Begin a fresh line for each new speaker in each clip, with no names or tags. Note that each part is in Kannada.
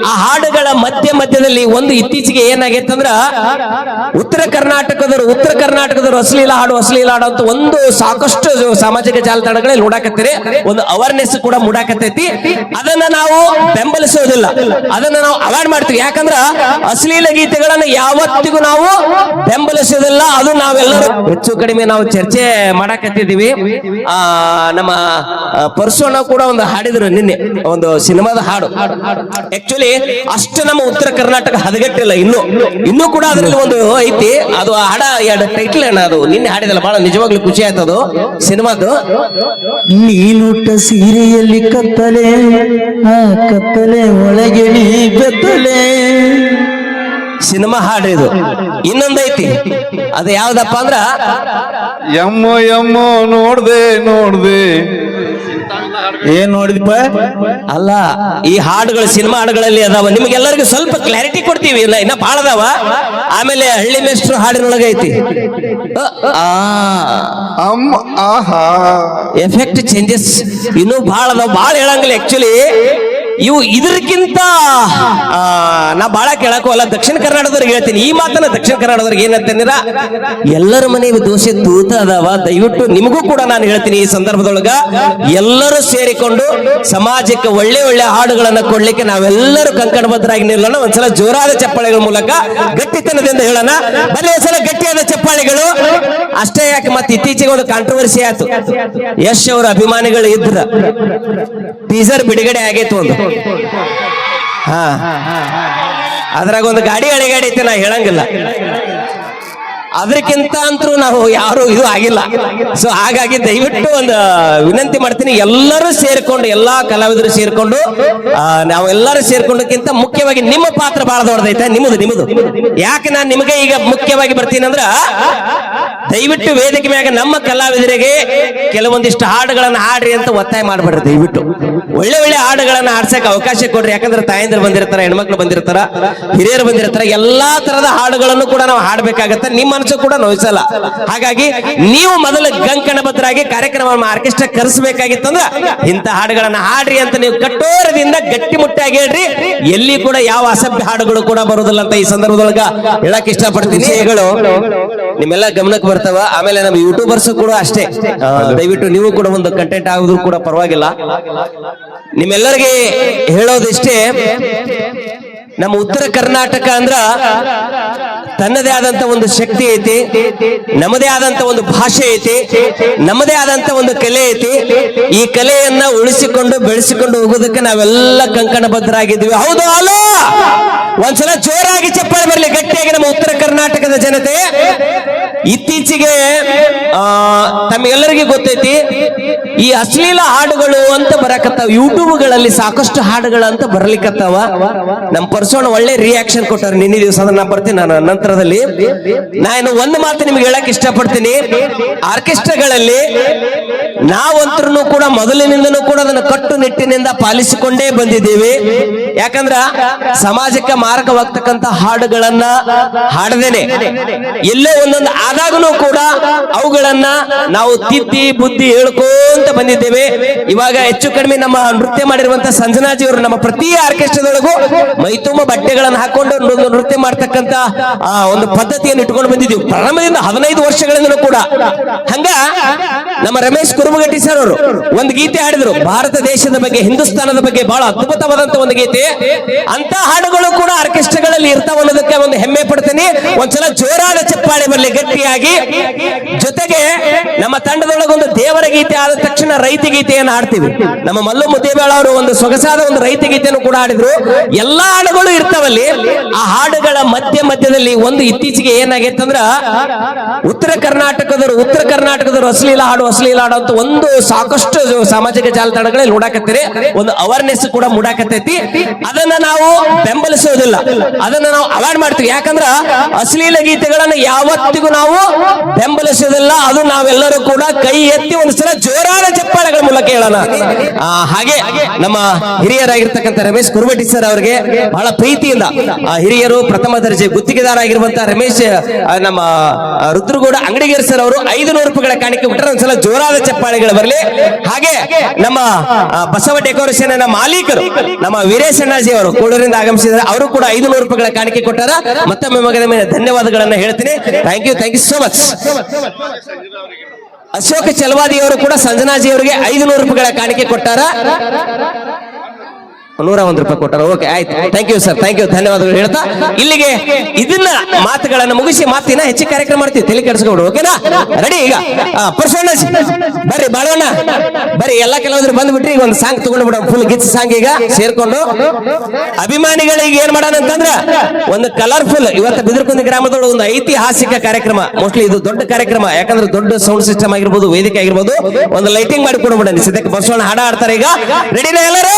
ಆ ಹಾಡುಗಳ ಮಧ್ಯದಲ್ಲಿ ಒಂದು ಇತ್ತೀಚೆಗೆ ಏನಾಗೈತೆ ಅಂದ್ರ ಉತ್ತರ ಕರ್ನಾಟಕದವರು ಅಶ್ಲೀಲ ಹಾಡು ಅಂತ ಒಂದು ಸಾಕಷ್ಟು ಸಾಮಾಜಿಕ ಜಾಲತಾಣಗಳಲ್ಲಿ ನೋಡಾಕತ್ತೀರಿ. ಒಂದು ಅವೇರ್ನೆಸ್ ಕೂಡ ಮೂಡಾಕತ್ತೈತಿ. ಅದನ್ನ ನಾವು ಬೆಂಬಲಿಸೋದಿಲ್ಲ, ಅದನ್ನ ನಾವು ಅವಾಯ್ಡ್ ಮಾಡ್ತೀವಿ. ಯಾಕಂದ್ರ ಅಶ್ಲೀಲ ಗೀತೆಗಳನ್ನ ಯಾವತ್ತಿಗೂ ನಾವು ಬೆಂಬಲಿಸೋದಿಲ್ಲ. ಅದು ನಾವೆಲ್ಲರೂ ಹೆಚ್ಚು ಕಡಿಮೆ ನಾವು ಚರ್ಚೆ ಮಾಡಾಕತ್ತಿದೀವಿ. ನಮ್ಮ ಪರ್ಸೋಣ ಕೂಡ ಒಂದು ಹಾಡಿದ್ರು ನಿನ್ನೆ, ಒಂದು ಸಿನಿಮಾದ ಹಾಡು. ಆಕ್ಚುಲಿ ಅಷ್ಟು ನಮ್ಮ ಉತ್ತರ ಕರ್ನಾಟಕ ಹದಗೆಟ್ಟಿಲ್ಲ. ಇನ್ನೂ ಕೂಡ ಅದರಲ್ಲಿ ಒಂದು ಐತಿ. ಅದು ಹಾಡ ಎರಡು ಟೈಟ್ಲ್ ಏನ, ಅದು ನಿನ್ನೆ ಹಾಡಿದಲ್ಲ, ಬಹಳ ನಿಜವಾಗ್ಲೂ ಖುಷಿ ಆಯ್ತದು ಸಿನಿಮಾದು.
ನೀನುಟ್ಟ ಸೀರೆಯಲ್ಲಿ ಕತ್ತಲೆ, ಆ ಕತ್ತಲೆ ಒಳಗೆ ನೀ ಬೆತ್ತಲೆ.
ಸಿನಿಮಾ ಹಾಡು ಇದು. ಇನ್ನೊಂದೈತಿ, ಅದು ಯಾವ್ದಪ್ಪ ಅಂದ್ರ
ಎಮ್ಮೋ ಎಮ್ಮೋ ನೋಡ್ದೆ
ಏನ್ ನೋಡಿದ್ಪ?
ಅಲ್ಲ, ಈ ಹಾಡುಗಳು ಸಿನಿಮಾ ಹಾಡುಗಳಲ್ಲಿ ಅದಾವ. ನಿಮಗೆಲ್ಲರಿಗೂ ಸ್ವಲ್ಪ ಕ್ಲಾರಿಟಿ ಕೊಡ್ತೀವಿ, ಇನ್ನ ಬಾಳ ಅದಾವ. ಆಮೇಲೆ ಹಳ್ಳಿ ಮೇಷ್ಟ್ರು ಹಾಡಿನೊಳಗೆ ಐತಿ ಎಫೆಕ್ಟ್ ಚೇಂಜಸ್ ಇನ್ನೂ ಬಾಳ ಅದಾವ. ಬಾಳ ಹೇಳಂಗಿಲ್ಲ ಆಕ್ಚುಲಿ. ಇವು ಇದಕ್ಕಿಂತ ನಾ ಬಾಳ ಕೇಳಕೋಲ್ಲ. ದಕ್ಷಿಣ ಕರ್ನಾಟಕದವ್ರಿಗೆ ಹೇಳ್ತೀನಿ ಈ ಮಾತನ್ನ. ದಕ್ಷಿಣ ಕರ್ನಾಟಕದವ್ರಿಗೆ ಏನಂತಂದಿರ, ಎಲ್ಲರ ಮನೆ ದೋಷೆ ತೂತ ಅದಾವ. ದಯವಿಟ್ಟು ನಿಮಗೂ ಕೂಡ ನಾನು ಹೇಳ್ತೀನಿ ಈ ಸಂದರ್ಭದೊಳಗ, ಎಲ್ಲರೂ ಸೇರಿಕೊಂಡು ಸಮಾಜಕ್ಕೆ ಒಳ್ಳೆ ಹಾಡುಗಳನ್ನ ಕೊಡ್ಲಿಕ್ಕೆ ನಾವೆಲ್ಲರೂ ಕಂಕಣಬದ್ಧರಾಗಿ ನಿಲ್ಲೋಣ. ಒಂದ್ಸಲ ಜೋರಾದ ಚಪ್ಪಾಳೆಗಳ ಮೂಲಕ ಗಟ್ಟಿತನದಿಂದ ಹೇಳೋಣ. ಬನ್ನಿ ಒಂದ್ಸಲ ಗಟ್ಟಿಯಾದ ಚಪ್ಪಾಳೆಗಳು. ಅಷ್ಟೇ ಯಾಕೆ, ಮತ್ತೆ ಇತ್ತೀಚೆಗೆ ಒಂದು ಕಾಂಟ್ರವರ್ಸಿ ಆಯ್ತು. ಯಶ್ ಅವರ ಅಭಿಮಾನಿಗಳು ಇದ್ರ ಟೀಸರ್ ಬಿಡುಗಡೆ ಆಗೈತು ಒಂದು. ಅದ್ರಾಗ ಒಂದು ಗಾಡಿ ಹಳೆಗಾಡಿ ಐತೆ, ನಾ ಹೇಳಂಗಿಲ್ಲ. ಅದಕ್ಕಿಂತ ಅಂತೂ ನಾವು ಯಾರು ಇದು ಆಗಿಲ್ಲ. ಸೊ ಹಾಗಾಗಿ ದಯವಿಟ್ಟು ಒಂದು ವಿನಂತಿ ಮಾಡ್ತೀನಿ, ಎಲ್ಲರೂ ಸೇರ್ಕೊಂಡು, ಎಲ್ಲಾ ಕಲಾವಿದರು ಸೇರ್ಕೊಂಡು, ನಾವೆಲ್ಲರೂ ಸೇರ್ಕೊಂಡಕ್ಕಿಂತ ಮುಖ್ಯವಾಗಿ ನಿಮ್ಮ ಪಾತ್ರ ಬಹಳ ದೊಡ್ಡದೈತೆ. ನಿಮ್ಮದು ಯಾಕೆ ನಾನು ನಿಮಗೆ ಈಗ ಮುಖ್ಯವಾಗಿ ಬರ್ತೀನಿ ಅಂದ್ರ, ದಯವಿಟ್ಟು ವೇದಿಕೆ ಮ್ಯಾಗ ನಮ್ಮ ಕಲಾವಿದರಿಗೆ ಕೆಲವೊಂದಿಷ್ಟು ಹಾಡುಗಳನ್ನ ಹಾಡ್ರಿ ಅಂತ ಒತ್ತಾಯ ಮಾಡ್ಬೇಡ್ರಿ. ದಯವಿಟ್ಟು ಒಳ್ಳೆ ಹಾಡುಗಳನ್ನ ಹಾಡ್ಸಕ್ ಅವಕಾಶ ಕೊಡ್ರಿ. ಯಾಕಂದ್ರೆ ತಾಯಂದಿರು ಬಂದಿರ್ತಾರ, ಹೆಣ್ಮಕ್ಳು ಬಂದಿರ್ತಾರ, ಹಿರಿಯರು ಬಂದಿರ್ತಾರ. ಎಲ್ಲಾ ತರದ ಹಾಡುಗಳನ್ನು ಕೂಡ ನಾವು ಹಾಡ್ಬೇಕಾಗತ್ತೆ. ನಿಮ್ಮ ಮನಸ್ಸು ಕೂಡ ನೋಯಿಸಲ್ಲ. ಹಾಗಾಗಿ ನೀವು ಮೊದಲು ಗಂಕಣಬದ್ಧರಾಗಿ ಕಾರ್ಯಕ್ರಮ ಆರ್ಕೆಸ್ಟ್ರಾ ಕರೆಸಬೇಕಾಗಿತ್ತಂದ್ರ ಇಂಥ ಹಾಡುಗಳನ್ನ ಹಾಡ್ರಿ ಅಂತ ನೀವು ಕಠೋರದಿಂದ ಗಟ್ಟಿಮುಟ್ಟಾಗಿ ಹೇಳ್ರಿ. ಎಲ್ಲಿ ಕೂಡ ಯಾವ ಅಸಭ್ಯ ಹಾಡುಗಳು ಕೂಡ ಬರುವುದಿಲ್ಲ ಅಂತ ಈ ಸಂದರ್ಭದೊಳಗ ಹೇಳಕ್ ಇಷ್ಟಪಡ್ತೀನಿ. ನಿಮ್ಮೆಲ್ಲ ಗಮನಕ್ಕೆ ಬರ್ತಾವ. ಆಮೇಲೆ ನಮ್ಮ ಯೂಟ್ಯೂಬರ್ಸ್ ಕೂಡ ಅಷ್ಟೇ, ದಯವಿಟ್ಟು ನೀವು ಕೂಡ ಒಂದು ಕಂಟೆಂಟ್ ಆಗುದು ಕೂಡ ಪರವಾಗಿಲ್ಲ. ನಿಮ್ಮೆಲ್ಲರಿಗೆ ಹೇಳೋದಿಷ್ಟೇ, ನಮ್ಮ ಉತ್ತರ ಕರ್ನಾಟಕ ಅಂದ್ರ ತನ್ನದೇ ಆದಂತ ಒಂದು ಶಕ್ತಿ ಐತಿ, ನಮ್ಮದೇ ಆದಂತ ಒಂದು ಭಾಷೆ ಐತಿ, ನಮ್ಮದೇ ಆದಂತ ಒಂದು ಕಲೆ ಐತಿ. ಈ ಕಲೆಯನ್ನ ಉಳಿಸಿಕೊಂಡು ಬೆಳೆಸಿಕೊಂಡು ಹೋಗೋದಕ್ಕೆ ನಾವೆಲ್ಲ ಕಂಕಣಬದ್ಧರಾಗಿದ್ದೀವಿ. ಹೌದು ಅಲ್ಲ? ಒಂದ್ಸಲ ಜೋರಾಗಿ ಚಪ್ಪಾಳೆ ಬರಲಿ ಗಟ್ಟಿಯಾಗಿ ನಮ್ಮ ಉತ್ತರ ಕರ್ನಾಟಕದ ಜನತೆ. ಇತ್ತೀಚೆಗೆ ತಮಗೆಲ್ಲರಿಗೂ ಗೊತ್ತೈತಿ, ಈ ಅಶ್ಲೀಲ ಹಾಡುಗಳು ಅಂತ ಬರಕತ್ತಾವ. ಯೂಟ್ಯೂಬ್ಗಳಲ್ಲಿ ಸಾಕಷ್ಟು ಹಾಡುಗಳು ಅಂತ ಬರ್ಲಿಕ್ಕತ್ತಾವ. ನಮ್ಮ ಪರ್ಸೋಣ ಒಳ್ಳೆ ರಿಯಾಕ್ಷನ್ ಕೊಟ್ಟರು ನಿನ್ನೆ ದಿವಸ. ಅದನ್ನ ನಾ ಬರ್ತೀನಿ ನಾನು ನಂತರದಲ್ಲಿ. ನಾನು ಒಂದು ಮಾತು ನಿಮ್ಗೆ ಹೇಳಕ್ ಇಷ್ಟಪಡ್ತೀನಿ. ಆರ್ಕೆಸ್ಟ್ರಾಗಳಲ್ಲಿ ನಾವಂತರೂ ಕೂಡ ಮೊದಲಿನಿಂದನೂ ಕೂಡ ಅದನ್ನು ಕಟ್ಟುನಿಟ್ಟಿನಿಂದ ಪಾಲಿಸಿಕೊಂಡೇ ಬಂದಿದ್ದೀವಿ. ಯಾಕಂದ್ರ ಸಮಾಜಕ್ಕೆ ಮಾರಕವಾಗ್ತಕ್ಕಂಥ ಹಾಡುಗಳನ್ನ ಹಾಡದೇನೆ ಎಲ್ಲೋ ಒಂದೊಂದು ಆದಾಗನೂ ಕೂಡ ಅವುಗಳನ್ನ ನಾವು ತಿದ್ದಿ ಬುದ್ಧಿ ಹೇಳ್ಕೊಂತ ಬಂದಿದ್ದೇವೆ. ಇವಾಗ ಹೆಚ್ಚು ಕಡಿಮೆ ನಮ್ಮ ನೃತ್ಯ ಮಾಡಿರುವಂತ ಸಂಜನಾಜಿ ಅವರು ನಮ್ಮ ಪ್ರತಿ ಆರ್ಕೆಸ್ಟ್ರಾದೊಳಗೂ ಮೈತುಂಬ ಬಟ್ಟೆಗಳನ್ನು ಹಾಕೊಂಡು ನೃತ್ಯ ಮಾಡ್ತಕ್ಕಂತ ಒಂದು ಪದ್ಧತಿಯನ್ನು ಇಟ್ಕೊಂಡು ಬಂದಿದ್ದೀವಿ ಪ್ರಾರಂಭದಿಂದ 15 ವರ್ಷಗಳಿಂದಲೂ ಕೂಡ. ಹಂಗ ನಮ್ಮ ರಮೇಶ್ ಕುರುಮಗಟ್ಟಿ ಸರ್ ಅವರು ಒಂದು ಗೀತೆ ಹಾಡಿದ್ರು, ಭಾರತ ದೇಶದ ಬಗ್ಗೆ, ಹಿಂದೂಸ್ತಾನದ ಬಗ್ಗೆ ಬಹಳ ಅದ್ಭುತವಾದಂತ ಒಂದು ಗೀತೆ. ಅಂತ ಹಾಡುಗಳು ಕೂಡ ಆರ್ಕೆಸ್ಟ್ರಾಗಳಲ್ಲಿ ಇರ್ತಾವ ಅನ್ನೋದಕ್ಕೆ ಒಂದು ಹೆಮ್ಮೆ ಪಡ್ತೀನಿ. ಒಂದ್ಸಲ ಜೋರಾದ ಚಪ್ಪಾಳೆ ಬರಲಿ ಗಟ್ಟಿಯಾಗಿ. ಜೊತೆಗೆ ನಮ್ಮ ತಂಡದೊಳಗೆ ಒಂದು ದೇವರ ಗೀತೆ ಆದ ತಕ್ಷಣ ರೈತ ಗೀತೆಯನ್ನು ಹಾಡ್ತೀವಿ. ನಮ್ಮ ಮಲ್ಲು ಮುದ್ದೇಬೇಳ ಅವರು ಒಂದು ಸೊಗಸಾದ ಒಂದು ರೈತ ಗೀತೆಯನ್ನು ಕೂಡ ಹಾಡಿದ್ರು. ಎಲ್ಲಾ ಹಾಡುಗಳು ಇರ್ತಾವಲ್ಲಿ. ಆ ಹಾಡುಗಳ ಮಧ್ಯದಲ್ಲಿ ಒಂದು ಇತ್ತೀಚೆಗೆ ಏನಾಗೈತೆ ಅಂದ್ರ, ಉತ್ತರ ಕರ್ನಾಟಕದವರು ಅಶ್ಲೀಲ ಹಾಡು ಅಂತ ಒಂದು ಸಾಕಷ್ಟು ಸಾಮಾಜಿಕ ಜಾಲತಾಣಗಳಲ್ಲಿ ನೋಡಾಕತ್ತೀರಿ. ಒಂದು ಅವೇರ್ನೆಸ್ ಕೂಡ ಮೂಡಾಕತ್ತೈತಿ. ಅದನ್ನ ನಾವು ಬೆಂಬಲಿಸೋದಿಲ್ಲ, ಅದನ್ನ ನಾವು ಅವಾಯ್ಡ್ ಮಾಡ್ತೀವಿ. ಯಾಕಂದ್ರ ಅಶ್ಲೀಲ ಗೀತೆಗಳನ್ನ ಯಾವತ್ತಿಗೂ ನಾವು ಬೆಂಬಲಿಸೋದಿಲ್ಲ. ಅದು ನಾವೆಲ್ಲರೂ ಕೂಡ ಕೈ ಎತ್ತಿ ಒಂದ್ಸಲ ಜೋರಾದ ಚಪ್ಪಾಳೆಗಳ ಮೂಲಕ ಹೇಳೋಣ. ಹಾಗೆ ನಮ್ಮ ಹಿರಿಯರಾಗಿರ್ತಕ್ಕಂಥ ರಮೇಶ್ ಕುರುಬಟ್ಟಿ ಸರ್ ಅವರಿಗೆ ಬಹಳ ಪ್ರೀತಿಯಿಂದ ಹಿರಿಯರು ಪ್ರಥಮ ದರ್ಜೆ ಗುತ್ತಿಗೆದಾರ ಆಗಿರುವಂತಹ ರಮೇಶ್ ನಮ್ಮ ರುದ್ರಗೌಡ ಅಂಗಡಿಗೇರ್ ಸರ್ ಅವರು 500 ರೂಪಾಯಿಗಳ ಕಾಣಿಕೆ ಬಿಟ್ಟರೆ ಒಂದ್ಸಲ ಜೋರಾದ ಚಪ್ಪಾಳೆಗಳು ಬರಲಿ. ಹಾಗೆ ನಮ್ಮ ಬಸವ ಡೆಕೋರೇಷನ್ ಮಾಲೀಕರು ನಮ್ಮ ವೀರೇಶ್ ಅಣ್ಣಾಜಿ ಅವರು ಕೋಡೂರಿಂದ ಆಗಮಿಸಿದ್ದಾರೆ. ಅವರು ಕೂಡ 500 ರೂಪಾಯಿಗಳ ಕಾಣಿಕೆ ಕೊಟ್ಟಾರ. ಮತ್ತೊಮ್ಮೆ ಮಗದ ಮೇಲೆ ಧನ್ಯವಾದಗಳನ್ನ ಹೇಳ್ತೀನಿ. Thank you so much. Ashok Chalavadi ಅವರು ಕೂಡ ಸಂಜನಾಜಿ ಅವರಿಗೆ 500 ರೂಪಾಯಿಗಳ ಕಾಣಿಕೆ ಕೊಟ್ಟಾರ. 101 ರೂಪಾಯಿ ಕೊಟ್ಟಾರ. ಓಕೆ, ಆಯ್ತು. Thank you sir, thank you, ಧನ್ಯವಾದಗಳು ಹೇಳ್ತಾ ಇಲ್ಲಿಗೆ ಇದನ್ನ ಮಾತುಗಳನ್ನ ಮುಗಿಸಿ ಮಾತಿನ ಹೆಚ್ಚು ಕಾರ್ಯಕ್ರಮ ಮಾಡ್ತೀವಿ. ತಲೆ ಕೆಡಿಸ್ಕೊಂಡು ಓಕೆನಾ? ರೆಡಿ? ಈಗ ಪರ್ಸೋಣಜಿ ಬರ್ರಿ, ಬಾಳೋಣ ಬರ್ರಿ. ಎಲ್ಲ ಕೆಲವರು ಬಂದ್ಬಿಟ್ರಿ. ಈಗ ಒಂದು ಸಾಂಗ್ ತಗೊಂಡು ಬಿಡೋಣ, ಫುಲ್ ಗಿಚ್ ಸಾಂಗ್. ಈಗ ಸೇರ್ಕೊಂಡು ಅಭಿಮಾನಿಗಳಿಗೆ ಏನ್ ಮಾಡೋಣ ಅಂತಂದ್ರ ಒಂದು ಕಲರ್ಫುಲ್, ಇವತ್ತು ಬಿದಿರಕುಂದಿ ಗ್ರಾಮದೊಳಗೆ ಒಂದು ಐತಿಹಾಸಿಕ ಕಾರ್ಯಕ್ರಮ. ಮೋಸ್ಟ್ಲಿ ಇದು ದೊಡ್ಡ ಕಾರ್ಯಕ್ರಮ, ಯಾಕಂದ್ರೆ ದೊಡ್ಡ ಸೌಂಡ್ ಸಿಸ್ಟಮ್ ಆಗಿರ್ಬೋದು, ವೇದಿಕೆ ಆಗಿರ್ಬೋದು. ಒಂದು ಲೈಟಿಂಗ್ ಮಾಡಿ ಕೊಡ್ಬಿಡ. ಸದ್ಯಕ್ಕೆ ಪರ್ಸೋಣ ಹಾಡ ಆಡ್ತಾರೆ. ಈಗ ರೆಡಿನಾ ಎಲ್ಲರೂ?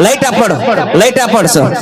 ಲೈಟ್ ಆಫ್ ಮಾಡು, ಲೈಟ್ ಆಫ್ ಮಾಡು ಸರ್.